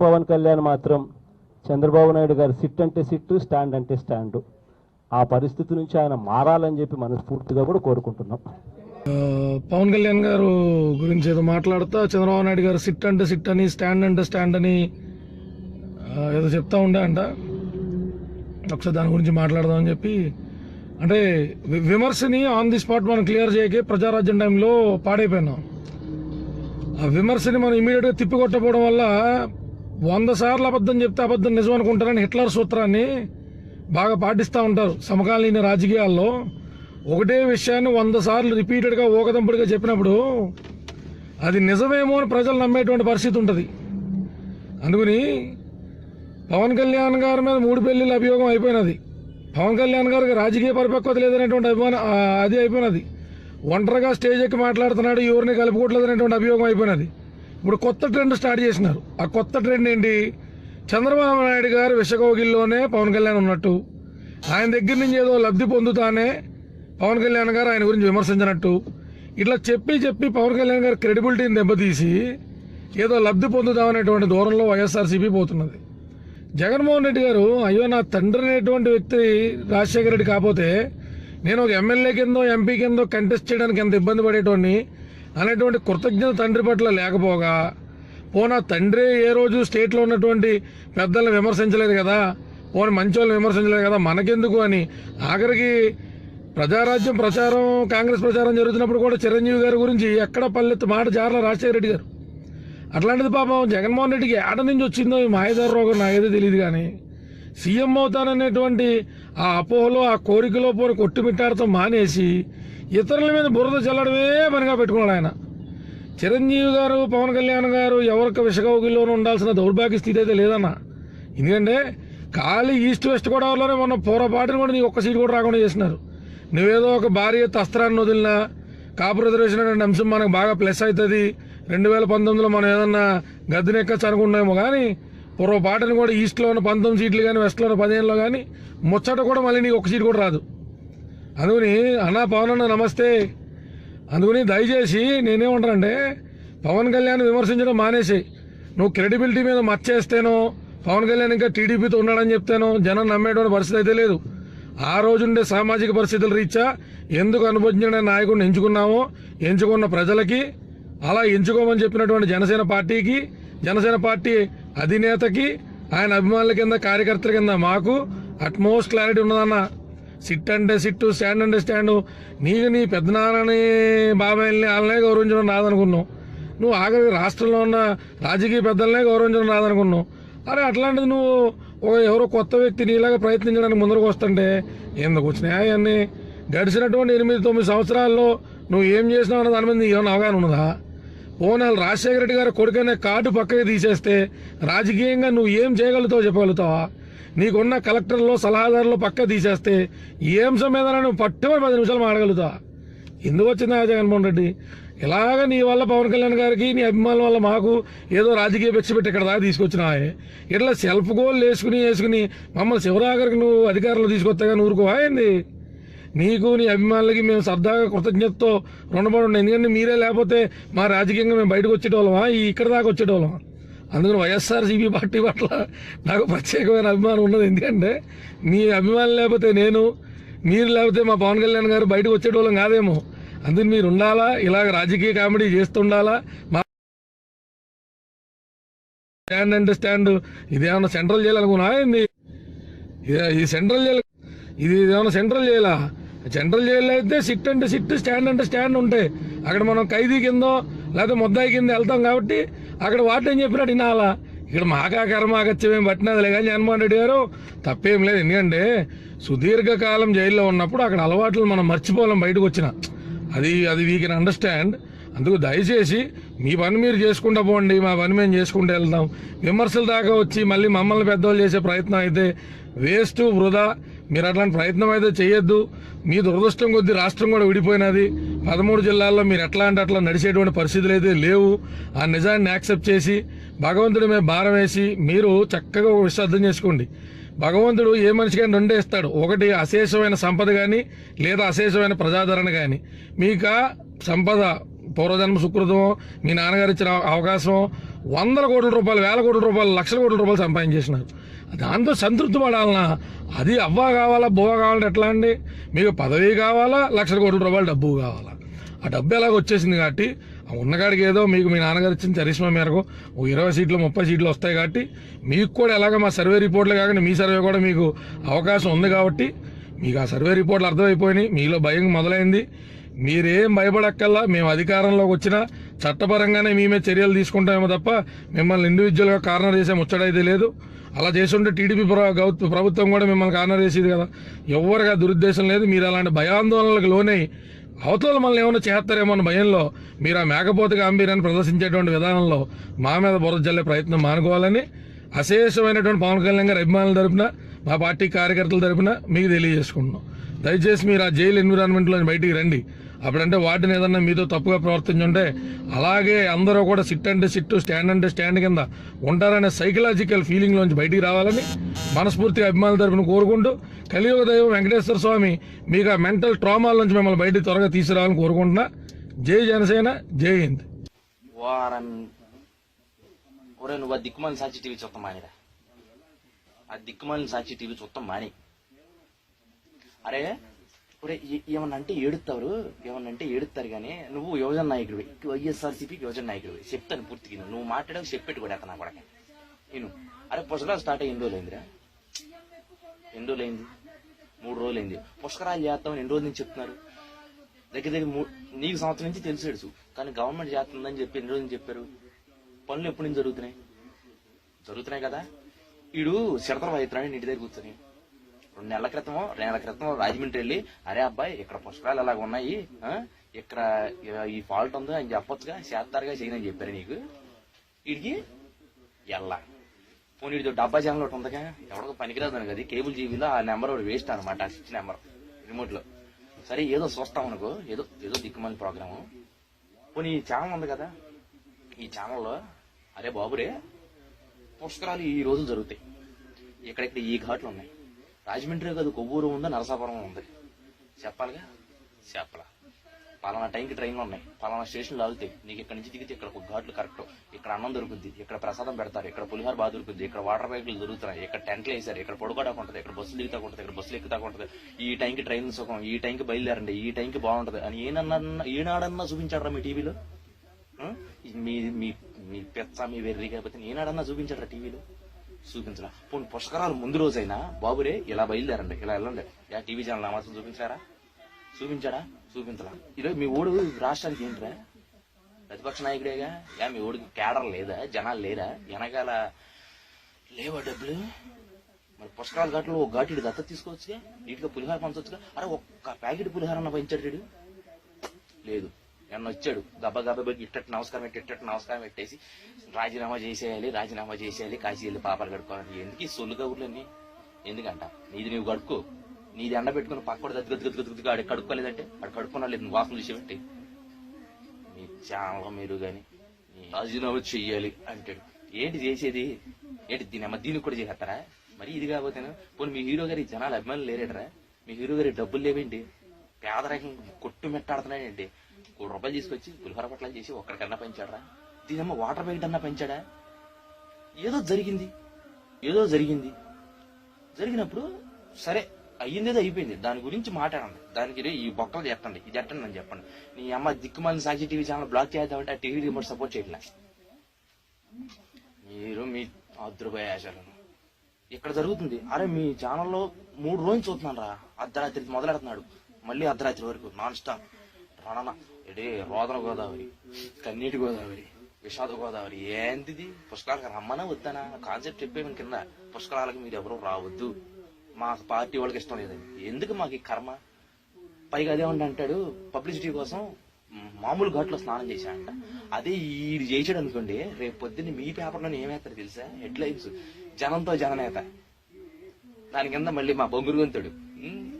పవన్ కళ్యాణ్ మాత్రం చంద్రబాబు నాయుడు గారు సిట్ అంటే సిట్టు, స్టాండ్ అంటే స్టాండు. ఆ పరిస్థితి నుంచి ఆయన మారాలని చెప్పి మనస్ఫూర్తిగా కూడా కోరుకుంటున్నాం. పవన్ కళ్యాణ్ గారు గురించి ఏదో మాట్లాడుతా చంద్రబాబు నాయుడు గారు సిట్ అంటే సిట్ అని, స్టాండ్ అంటే స్టాండ్ అని ఏదో చెప్తా ఉండే అంట. ఒకసారి దాని గురించి మాట్లాడదామని చెప్పి, అంటే విమర్శని ఆన్ ది స్పాట్ మనం క్లియర్ చేయకే ప్రజారాజ్యం టైంలో పాడైపోయినాం. ఆ విమర్శని మనం ఇమీడియట్గా తిప్పికొట్టకపోవడం వల్ల 100 సార్లు అబద్ధం చెప్తే అబద్ధం నిజం అనుకుంటారని హిట్లర్ సూత్రాన్ని బాగా పాటిస్తూ ఉంటారు. సమకాలీన రాజకీయాల్లో ఒకటే విషయాన్ని 100 సార్లు రిపీటెడ్గా ఓకదంపుడిగా చెప్పినప్పుడు అది నిజమేమో అని ప్రజలు నమ్మేటువంటి పరిస్థితి ఉంటుంది. అందుకని పవన్ కళ్యాణ్ గారి మీద 3 పెళ్లిళ్ళ అభియోగం అయిపోయినది. పవన్ కళ్యాణ్ గారికి రాజకీయ పరిపక్వత లేదనేటువంటి అభిమానం అది అయిపోయినది. ఒంటరిగా స్టేజ్ ఎక్కి మాట్లాడుతున్నాడు, ఎవరిని కలుపుకోవట్లేదనేటువంటి అభియోగం అయిపోయినది. ఇప్పుడు కొత్త ట్రెండ్ స్టార్ట్ చేసినారు. ఆ కొత్త ట్రెండ్ ఏంటి? చంద్రబాబు నాయుడు గారు విషకౌగిల్లోనే పవన్ కళ్యాణ్ ఉన్నట్టు, ఆయన దగ్గర నుంచి ఏదో లబ్ధి పొందుతానే పవన్ కళ్యాణ్ గారు ఆయన గురించి విమర్శించినట్టు, ఇట్లా చెప్పి పవన్ కళ్యాణ్ గారి క్రెడిబిలిటీని దెబ్బతీసి ఏదో లబ్ధి పొందుతామనేటువంటి దూరంలో వైఎస్ఆర్సీపీ పోతున్నది. జగన్మోహన్ రెడ్డి గారు, అయ్యో నా తండ్రి అనేటువంటి వ్యక్తి రాజశేఖర రెడ్డి కాకపోతే నేను ఒక ఎమ్మెల్యే కిందో ఎంపీ కిందో కంటెస్ట్ చేయడానికి ఎంత ఇబ్బంది పడేటోడిని అనేటువంటి కృతజ్ఞత తండ్రి పట్ల లేకపోగా, పోనా తండ్రి ఏ రోజు స్టేట్లో ఉన్నటువంటి పెద్దలను విమర్శించలేదు కదా, పోనీ మంచి వాళ్ళని విమర్శించలేదు కదా, మనకెందుకు అని ఆఖరికి ప్రజారాజ్యం ప్రచారం, కాంగ్రెస్ ప్రచారం జరుగుతున్నప్పుడు కూడా చిరంజీవి గారి గురించి ఎక్కడ పల్లెత్తు మాట జారల రాజశేఖర రెడ్డి గారు. అట్లాంటిది పాపం జగన్మోహన్ రెడ్డికి ఏడ నుంచి వచ్చిందో ఈ మాయదార రోగం నాకేదో తెలియదు. కానీ సీఎం అవుతాననేటువంటి ఆ అపోహలో, ఆ కోరికలో పోని కొట్టుమిట్టాడుతూ మానేసి ఇతరుల మీద బురద చల్లడమే పనిగా పెట్టుకున్నాడు ఆయన. చిరంజీవి గారు, పవన్ కళ్యాణ్ గారు ఎవరికి విషకౌగిల్లోనూ ఉండాల్సిన దౌర్భాగ్య స్థితి అయితే లేదన్న. ఎందుకంటే ఖాళీ ఈస్ట్ వెస్ట్ గోదావరిలోనే మొన్న పోరాపాటిని కూడా నీకు ఒక్క సీటు కూడా రాకుండా చేసినారు. నువ్వేదో ఒక భారీ అస్త్రాన్ని వదిలినా కాపు రిజర్వేషన్ అనే అంశం మనకు బాగా ప్లస్ అవుతుంది, 2019లో మనం ఏదన్నా గద్దెనెక్కచ్చు అనుకున్నామో, కానీ పూర్వపాటని కూడా ఈస్ట్లో ఉన్న 19 సీట్లు కానీ వెస్ట్లో ఉన్న 15లో కానీ ముచ్చట కూడా మళ్ళీ నీకు ఒక సీటు కూడా రాదు. అందుకని అన్నా పవన్ అన్న నమస్తే. అందుకని దయచేసి నేనేమంటానంటే పవన్ కళ్యాణ్ విమర్శించడం మానేసి, నువ్వు క్రెడిబిలిటీ మీద మచ్చేస్తేనో పవన్ కళ్యాణ్ ఇంకా టీడీపీతో ఉన్నాడని చెప్తేనో జనం నమ్మేటువంటి పరిస్థితి అయితే లేదు. ఆ రోజుండే సామాజిక పరిస్థితుల రీత్యా ఎందుకు అనుభవజ్ఞుడైన నాయకుడిని ఎంచుకున్నామో, ఎంచుకున్న ప్రజలకి, అలా ఎంచుకోమని చెప్పినటువంటి జనసేన పార్టీకి, జనసేన పార్టీ అధినేతకి, ఆయన అభిమానుల కింద, కార్యకర్తల కింద మాకు అట్మోస్ట్ క్లారిటీ ఉన్నదన్న. సిట్ అంటే సిట్టు, స్టాండ్ అంటే స్టాండు. నీకు నీ పెద్దనాన్నని, బాబాయిల్ని వాళ్ళనే గౌరవించడం రాదనుకున్నావు. నువ్వు ఆఖరి రాష్ట్రంలో ఉన్న రాజకీయ పెద్దలనే గౌరవించడం రాదనుకున్నావు. అరే అట్లాంటిది నువ్వు ఎవరో కొత్త వ్యక్తి నీలాగా ప్రయత్నించడానికి ముందరకు వస్తుంటే ఎందుకు వచ్చినాయి అన్నీ? గడిచినటువంటి 8-9 సంవత్సరాల్లో నువ్వు ఏం చేసినావు అన్న దాని మీద నీకు ఏమైనా అవగాహన ఉన్నదా? పోనాలు రాజశేఖర రెడ్డి గారి కొడుకనే కార్డు పక్కకి తీసేస్తే రాజకీయంగా నువ్వు ఏం చేయగలుగుతావు చెప్పగలుగుతావా? నీకున్న కలెక్టర్లో, సలహాదారులో పక్క తీసేస్తే ఏ అంశం మీద నువ్వు పట్టుమని 10 నిమిషాలు మాట్లాడగలుగుతావా? ఎందుకు వచ్చిందా జగన్మోహన్ రెడ్డి? ఇలాగ నీ వల్ల పవన్ కళ్యాణ్ గారికి, నీ అభిమానుల వల్ల మాకు ఏదో రాజకీయ భిక్ష పెట్టి ఇక్కడ దాకా తీసుకొచ్చినాయే. ఇట్లా సెల్ఫ్ గోల్ వేసుకుని మమ్మల్ని శివరాగరికి నువ్వు అధికారంలో తీసుకొస్తాగా ఊరుకోవా ఏంది? నీకు నీ అభిమానులకి మేము సరదాగా కృతజ్ఞతతో రుణపడి ఉన్నాం. ఎందుకంటే మీరే లేకపోతే మా రాజకీయంగా మేము బయటకు వచ్చేటోళ్ళమా, ఇక్కడ దాకా వచ్చేటోళ్ళమా? అందుకని వైఎస్ఆర్సీపీ పార్టీ పట్ల నాకు ప్రత్యేకమైన అభిమానం ఉన్నది. ఎందుకంటే మీ అభిమానులు లేకపోతే నేను, మీరు లేకపోతే మా పవన్ కళ్యాణ్ గారు బయటకు వచ్చేటోళ్ళం కాదేమో. అందుకని మీరు ఉండాలా, ఇలాగ రాజకీయ కామెడీ చేస్తుండాలా. మా స్టాండ్ అంటే స్టాండ్ ఇదేమన్నా సెంట్రల్ చేయాలనుకున్నా ఏంది? ఈ సెంట్రల్ జైలు ఇది ఏమన్నా సెంట్రల్ జైలా? సెంట్రల్ జైల్లో అయితే సిట్ అంటే సిట్, స్టాండ్ అంటే స్టాండ్ ఉంటాయి. అక్కడ మనం ఖైదీ కిందో లేకపోతే ముద్దాయి కింద వెళ్తాం కాబట్టి అక్కడ వాటని చెప్పినట్టు వినాలా. ఇక్కడ మాకా కర్మాగత్యమేం పట్టినదిలే. కానీ జగన్మోహన్ రెడ్డి గారు తప్పేం లేదు. ఎందుకంటే సుదీర్ఘకాలం జైల్లో ఉన్నప్పుడు అక్కడ అలవాట్లు మనం మర్చిపోలేం బయటకు వచ్చిన. అది వీ కెన్ అండర్స్టాండ్. అందుకు దయచేసి మీ పని మీరు చేసుకుంటా పోండి, మా పని మేము చేసుకుంటూ వెళ్తాం. విమర్శల దాకా వచ్చి మళ్ళీ మమ్మల్ని పెద్దవాళ్ళు చేసే ప్రయత్నం అయితే వేస్ట్, వృధా. మీరు అట్లాంటి ప్రయత్నం అయితే చేయొద్దు. మీ దురదృష్టం కొద్దీ రాష్ట్రం కూడా విడిపోయినది. 13 జిల్లాల్లో మీరు ఎట్లా అంటే అట్లా నడిచేటువంటి పరిస్థితులు అయితే లేవు. ఆ నిజాన్ని యాక్సెప్ట్ చేసి భగవంతుడి మీద భారం వేసి మీరు చక్కగా ఒక విషయం అర్థం చేసుకోండి. భగవంతుడు ఏ మనిషికైనా రెండే ఇస్తాడు. ఒకటి అశేషమైన సంపద కానీ, లేదా అశేషమైన ప్రజాదరణ కానీ. మీకు సంపద పూర్వజన్మ సుకృతం, మీ నాన్నగారు ఇచ్చిన అవకాశం, వందల కోట్ల రూపాయలు, వేల కోట్ల రూపాయలు, లక్షల కోట్ల రూపాయలు సంపాదించేసినారు. దాంతో సంతృప్తి పడాలన్నా, అది అవ్వ కావాలా బువ్వ కావాలంటే ఎట్లా అండి? మీకు పదవి కావాలా, లక్షల కోట్ల రూపాయలు డబ్బు కావాలా? ఆ డబ్బు ఎలాగ వచ్చేసింది కాబట్టి ఉన్నగాడికి ఏదో మీకు మీ నాన్నగారు ఇచ్చిన చరిష్మా మేరకు 20 సీట్లు 30 సీట్లు వస్తాయి కాబట్టి మీకు కూడా ఎలాగ మా సర్వే రిపోర్ట్లు కాకుండా మీ సర్వే కూడా మీకు అవకాశం ఉంది కాబట్టి మీకు ఆ సర్వే రిపోర్ట్లు అర్థమైపోయినాయి. మీలో భయం మొదలైంది. మీరేం భయపడక్కల్లా. మేము అధికారంలోకి వచ్చినా చట్టపరంగానే మేమే చర్యలు తీసుకుంటామేమో తప్ప మిమ్మల్ని ఇండివిజువల్గా కార్నర్ చేసే ముచ్చటైతే లేదు. అలా చేస్తుంటే టీడీపీ ప్రభుత్వం కూడా మిమ్మల్ని కార్నర్ చేసేది కదా. ఎవరిగా దురుద్దేశం లేదు. మీరు అలాంటి భయాందోళనలకు లోనై అవతల మనల్ని ఏమైనా చేస్తారేమో అన్న భయంలో మీరు ఆ మేకపోత గాంభీర్యాన్ని ప్రదర్శించేటువంటి విధానంలో మా మీద బురద జల్లే ప్రయత్నం మానుకోవాలని అశేషమైనటువంటి పవన్ కళ్యాణ్ గారి అభిమానుల తరపున, మా పార్టీ కార్యకర్తల తరపున మీకు తెలియజేసుకుంటున్నాం. దయచేసి మీరు ఆ జైలు ఎన్విరాన్మెంట్లో బయటికి రండి. అప్పుడంటే వాటిని ఏదన్నా మీతో తప్పుగా ప్రవర్తించుంటే అలాగే అందరూ కూడా సిట్ అంటే సిట్టు, స్టాండ్ అంటే స్టాండ్ కింద ఉంటారనే సైకలాజికల్ ఫీలింగ్లోంచి బయటికి రావాలని మనస్ఫూర్తిగా అభిమానుల తరపున కోరుకుంటూ, కలియుగ దైవం వెంకటేశ్వర స్వామి మీకు ఆ మెంటల్ ట్రామాల నుంచి మిమ్మల్ని బయటికి త్వరగా తీసుకురావాలని కోరుకుంటున్నా. జై జనసేన, జై హింద్. ఒరే నువ్వు ఆ దిక్కుమాలిన సాక్షి టీవీ చూస్తాం మానేరా. ఆ దిక్కుమాలిన సాక్షి టీవీ చూస్తాం మాని. అరే ఒరే ఏమన్నా అంటే ఏడుస్తారు కానీ నువ్వు యువజన నాయకుడివి, వైఎస్ఆర్సీపీకి యువజన నాయకుడివి. చెప్తాను పూర్తిగా. నువ్వు మాట్లాడావు చెప్పెట్టు కూడా అతను కూడా నేను. అరే పుష్కరాలు స్టార్ట్ అయ్యి ఎన్ని రోజులైందిరా? 3 రోజులైంది. పుష్కరాలు చేస్తామని ఎన్ని రోజుల నుంచి చెప్తున్నారు? దగ్గర నీకు సంవత్సరం నుంచి తెలిసేడు. కానీ గవర్నమెంట్ చేస్తుందని చెప్పి ఎన్ని రోజుల నుంచి చెప్పారు? పనులు ఎప్పటి నుంచి జరుగుతున్నాయి కదా. వీడు శరతలు వాయిస్తున్నాడు ఇంటి దగ్గర కూర్చొని. 2 నెలల క్రితం రాజమండ్రి వెళ్ళి, అరే అబ్బాయి ఇక్కడ పుష్కరాలు అలాగ ఉన్నాయి, ఇక్కడ ఈ ఫాల్ట్ ఉందో అని చెప్పొచ్చుగా, చేస్తారుగా చేయనని చెప్పారు నీకు. వీడికి ఎల్లా పోనీ వీడితో డబ్బా ఛానల్ ఒకటి ఉందిగా, ఎవరికో పనికిరాదు కదా కేబుల్ జీబీలో ఆ నెంబర్ ఒకటి వేస్ట్ అనమాట, ఆ స్విచ్ నెంబర్ రిమోట్ లో. సరే ఏదో చూస్తాం అనుకో, ఏదో దిక్కుమని ప్రోగ్రాము. పోనీ ఈ ఛానల్ ఉంది కదా, ఈ ఛానల్లో అరే బాబురే పుష్కరాలు ఈ రోజు జరుగుతాయి, ఇక్కడిక్కడ ఈ ఘాట్లు ఉన్నాయి, రాజమండ్రి కాదు కొవ్వూరు ఉంది, నరసాపురం ఉంది, చెప్పాలిగా. చెప్పలా. పలానా టైంకి ట్రైన్లు ఉన్నాయి, పలానా స్టేషన్లు ఆగుతాయి, నీకు ఇక్కడ నుంచి దిగితే ఇక్కడ ఘాట్లు కరెక్ట్, ఇక్కడ అన్నం దొరుకుద్ది, ఇక్కడ ప్రసాదం పెడతారు, ఇక్కడ పులిహార బాగా దొరుకుద్ది, ఇక్కడ వాటర్ బైకులు దొరుకుతున్నాయి, ఇక్కడ టెంట్లు వేసారు, ఇక్కడ పడుకోవడానికి ఉంటుంది, ఇక్కడ బస్సులు దిగుతా ఉంటుంది, ఇక్కడ బస్సులు ఎక్కుతా ఉంటుంది, ఈ టైంకి ట్రైన్ సుఖం, ఈ టైంకి బయలుదేరండి, ఈ టైంకి బాగుంటది అని ఏనాడన్నా చూపించాడరా మీ టీవీలో? మీ పెచ్చ మీ వెర్రి కాకపోతే ఏనాడన్నా చూపించాడరా టీవీలో? చూపించరా. పోనీ పుష్కరాలు ముందు రోజైనా బాబురే ఇలా బయలుదేరండి, ఇలా వెళ్ళండి, యా టీవీ ఛానల్ మాత్రం చూపించారా? చూపించరా. ఈరోజు మీ ఓడు రాష్ట్రానికి ఏంట్రా? ప్రతిపక్ష నాయకుడేగా. యా మీ ఓడికి కేడర్ లేదా? జనాలు లేరా? వెనకాల లేవా డబ్బులు? మరి పుష్కరాల ఘాట్లో ఒక ఘాటు దత్తత తీసుకోవచ్చుగా, నీటిగా పులిహార పంచవచ్చుగా. అరే ఒక్క ప్యాకెట్ పులిహార అన్న పంచాడు లేదు. ఎన్న వచ్చాడు గబ్బా ఇట్టట్టు నమస్కారం పెట్టేసి రాజీనామా చేసేయాలి, కాశీ వెళ్ళి పాపాలు కడుక్కోవాలి. ఎందుకు ఈ సొల్లు కబుర్లన్నీ? ఎందుకంట నీది నువ్వు కడుక్కో, నీది ఎండ పెట్టుకుని పక్కడు గద్దుగా ఆడి కడుక్కోలేదంటే ఆడు కడుక్కున్నా లేదు, వాసన చూసేబట్టి మీ ఛానల్ మీరు కానీ రాజీనామా చెయ్యాలి అంటాడు. ఏంటి చేసేది? ఏంటి దీనికి కూడా చేసేస్తారా? మరి ఇది కాకపోతేనా? పోనీ మీ హీరో గారి జనాలు అభిమానులు లేరేటరా? మీ హీరో గారి డబ్బులు లేవేంటి? పేదరికం కొట్టు మెట్టాడుతున్నాయండి. ₹1 తీసుకొచ్చి పులిహోర పట్ల చేసి ఒక్కడికన్నా పెంచాడరా? దీనమ్మ వాటర్ ప్యాకెట్ అన్నా పెంచాడా? ఏదో జరిగినప్పుడు సరే అయ్యిందేదో అయిపోయింది, దాని గురించి మాట్లాడండి, దానికి ఈ బొక్కలు చెప్పండి, ఇది ఎట్టండి అని చెప్పండి. నీ అమ్మ దిక్కుమాలిన సాక్షి టీవీ ఛానల్ బ్లాక్ చేద్దామంటే ఆ టీవీ రిమోట్ సపోర్ట్ చేయట్లే. మీరు మీ అద్రుపోయే ఆశాలను ఇక్కడ జరుగుతుంది. అరే మీ ఛానల్లో 3 రోజులు చూస్తున్నాను రా, అర్ధరాత్రి మొదలెడుతున్నాడు, మళ్ళీ అర్ధరాత్రి వరకు నాన్ స్టాప్ రణన. రోదన గోదావరి, కన్నీటి గోదావరి, విషాద గోదావరి. ఏంటిది? పుష్కరాలకు రమ్మనా వద్దానా? కాన్సెప్ట్ చెప్పేమని కింద పుష్కరాలకు మీరు ఎవరు రావద్దు, మా పార్టీ వాళ్ళకి ఇష్టం లేదండి. ఎందుకు మాకు ఈ కర్మ? పైగా అదేమంటే అంటాడు పబ్లిసిటీ కోసం మామూలు ఘాట్లో స్నానం చేశాడంట. అదే ఈ చేసాడు అనుకోండి, రేపు పొద్దున్న మీ పేపర్లో ఏమేస్తారు తెలుసా? హెడ్లైన్స్ జనంతో జననేత, దాని కింద మళ్ళీ మా బొంగురు గొంతుడు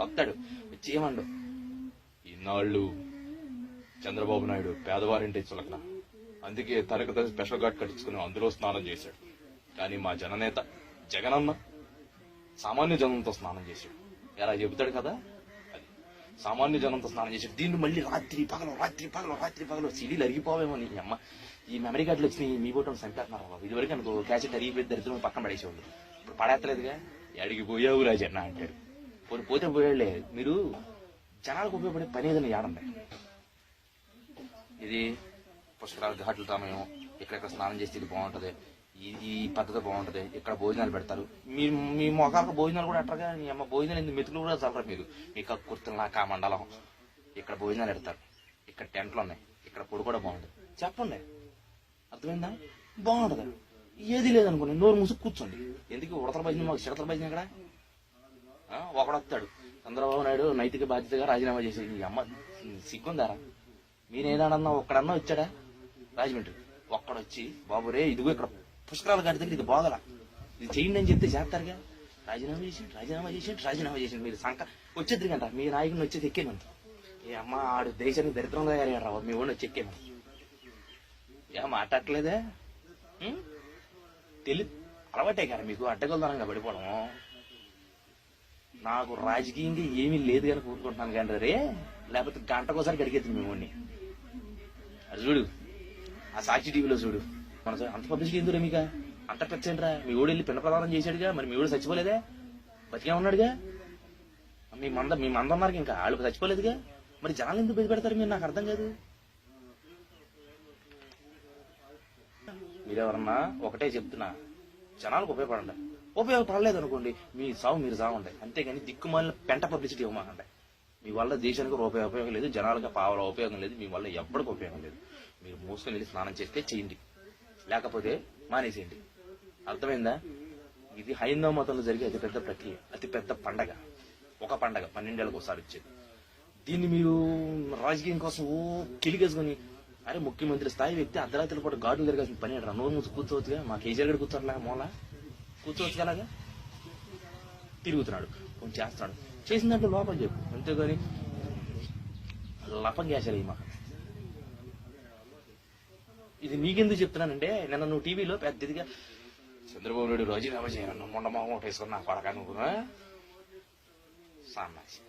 వస్తాడు వచ్చి ఏమండు, ఇన్నాళ్ళు చంద్రబాబు నాయుడు పేదవారింటి చులకన, అందుకే తనకు స్పెషల్ ఘాట్ కట్టించుకుని అందులో స్నానం చేశాడు. కానీ మా జననేత జగనన్న సామాన్య జనంతో స్నానం చేశాడు. ఎలా చెబుతాడు కదా, అది సామాన్య జనంతో స్నానం చేశాడు. దీన్ని మళ్ళీ రాత్రి పగలు సిడీలు అరిగిపోవేమో నీ అమ్మ. ఈ మెమరీ కార్డులు వచ్చి మీ ఫోటోని చంపేస్తున్నారు బాబు. ఇదివరకు అనుకో క్యాసెట్ అరిగిపోయి దరిద్రం పక్కన పడేసేవాళ్ళు. ఇప్పుడు పడేస్తలేదుగా. ఎడికి పోయావు రాజన్న అంటాడు. పోతే పోయాడులే. మీరు జనాలకు ఉపయోగపడే పని ఏదైనా ఏడండి. ఇది పుష్కరాలు ఘాట్లు సమయం, ఇక్కడెక్కడ స్నానం చేస్తే ఇది బాగుంటది, ఈ పద్ధతి బాగుంటది, ఇక్కడ భోజనాలు పెడతారు. మీ మొఖాలకు భోజనాలు కూడా ఎట్టగా. మీ అమ్మ భోజనాలు ఎందుకు మెతుకులు కూడా చల్లరు మీరు. మీ కక్కుర్తులు నా కా మండలం. ఇక్కడ భోజనాలు పెడతారు, ఇక్కడ టెంట్లు ఉన్నాయి, ఇక్కడ పొడి కూడా బాగుంటది. చెప్పండి, అర్థమైందా? బాగుంటది. ఏది లేదనుకోండి, నోరు మూసుకు కూర్చోండి. ఎందుకు ఉడతల భజన, మాకు చిడతల భజన ఇక్కడ. ఒకడొస్తాడు, చంద్రబాబు నాయుడు నైతిక బాధ్యతగా రాజీనామా చేసి. ఈ అమ్మ సిగ్గుందారా? మీరేదన్నా ఒక్కడన్నా వచ్చాడా రాజమండ్రి? ఒక్కడొచ్చి బాబు రే ఇదిగో ఇక్కడ పుష్కరాల గారి దగ్గర ఇది బాగల, ఇది చేయండి అని చెప్తే చేస్తారుగా. రాజీనామా చేసి మీరు సంక వచ్చేద్దరు కంట. మీ నాయకుని వచ్చేది ఎక్కేమంట. ఏ అమ్మ ఆడు దేశానికి దరిద్రంగా తయారయ్యాడు రావు. మీ ఊళ్ళో వచ్చి ఎక్కేమంట. ఏ మాట్లాడలేదే? అలవాటే కదా మీకు అడ్డగొల్దానంగా పడిపోవడం. నాకు రాజకీయంగా ఏమీ లేదు కానీ కూరుకుంటున్నాను కానీ రే, లేకపోతే గంటకోసారి గడిగేది మేము. అది చూడు, ఆ సాక్షి టీవీలో చూడు. మన అంత పబ్లిసిటీ ఎందుకు మీకు? అంత పెచ్చండిరా. మీ ఊడు వెళ్ళి పిండ ప్రదానం చేశాడుగా, మరి మీ ఊడు చచ్చిపోలేదే, బతికే ఉన్నాడుగా. మీ మంద ఉన్నారు ఇంకా, వాళ్ళు చచ్చిపోలేదుగా. మరి జనాలు ఎందుకు బయట పెడతారు మీరు? నాకు అర్థం కాదు. మీరెవరన్నా ఒకటే చెప్తున్నా, జనాలకు ఉపయోగపడండి. ఉపయోగపడలేదు అనుకోండి, మీ సావు మీరు సావండి. అంతేగాని దిక్కుమాలిన పెంట పబ్లిసిటీ ఇవ్వమాకండి. మీ వల్ల దేశానికి రూపాయి ఉపయోగం లేదు, జనాలుగా పావుల ఉపయోగం లేదు, మీ వల్ల ఎప్పటికి ఉపయోగం లేదు. మీరు మూసుకొని వెళ్ళి స్నానం చేస్తే చేయండి, లేకపోతే మానేసేయండి. అర్థమైందా? ఇది హైందవ మతంలో జరిగే అతిపెద్ద ప్రక్రియ, అతిపెద్ద పండగ. ఒక పండగ 12 ఏళ్ళకి ఒకసారి వచ్చేది. దీన్ని మీరు రాజకీయం కోసం కిలిగేసుకుని, అరే ముఖ్యమంత్రి స్థాయి వ్యక్తి అర్ధరాత్రులు కూడా గాడులు తిరగాల్సిన పని అంటారు. నోరు మూసి కూర్చోవచ్చుగా. మా కేసీఆర్ గడు కూర్చోట్లా, మూల కూర్చోవచ్చు అలాగా. తిరుగుతున్నాడు, కొంచెం చేస్తున్నాడు, చేసిన దాంట్లో లోపల చెప్పు. అంతేగాని లపం చేశారు ఈ మాకు. ఇది నీకెందుకు చెప్తున్నానంటే, నిన్న నువ్వు టీవీలో పెద్దదిగా చంద్రబాబు నాయుడు రాజీనామా చేయాలన్న మొండమోహం ఒకటి వేసుకున్నా కొడక నువ్వు సన్నాసి.